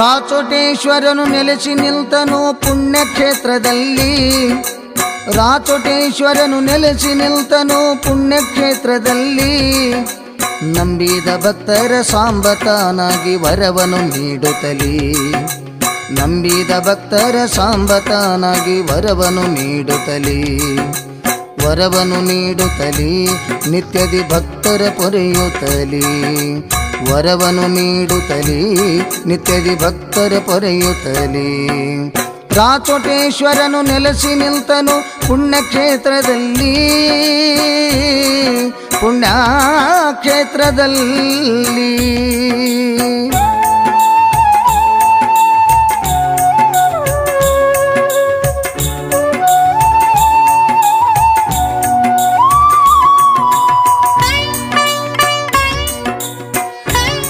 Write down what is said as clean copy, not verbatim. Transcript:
ರಾಚೋಟೇಶ್ವರನು ನೆಲೆಸಿ ನಿಲ್ತನು ಪುಣ್ಯಕ್ಷೇತ್ರದಲ್ಲಿ. ರಾಚೋಟೇಶ್ವರನು ನೆಲೆಸಿ ನಿಲ್ತನು ಪುಣ್ಯಕ್ಷೇತ್ರದಲ್ಲಿ. ನಂಬಿದ ಭಕ್ತರ ಸಾಂಬತಾನಾಗಿ ವರವನು ನೀಡುತ್ತಲೇ. ನಂಬಿದ ಭಕ್ತರ ಸಾಂಬತಾನಾಗಿ ವರವನು ನೀಡುತ್ತಲೇ. ವರವನು ನೀಡುತ್ತಲೇ ನಿತ್ಯದಿ ಭಕ್ತರ ಪೊರೆಯುತ್ತಲೇ. ವರವನು ನೀಡುತ್ತಲೇ ನಿತ್ಯದಿ ಭಕ್ತರ ಪೊರೆಯುತ್ತಲೇ. ರಾಚೋಟೇಶ್ವರನು ನೆಲೆಸಿ ನಿಲ್ತನು ಪುಣ್ಯಕ್ಷೇತ್ರದಲ್ಲಿ. ಪುಣ್ಯಕ್ಷೇತ್ರದಲ್ಲಿ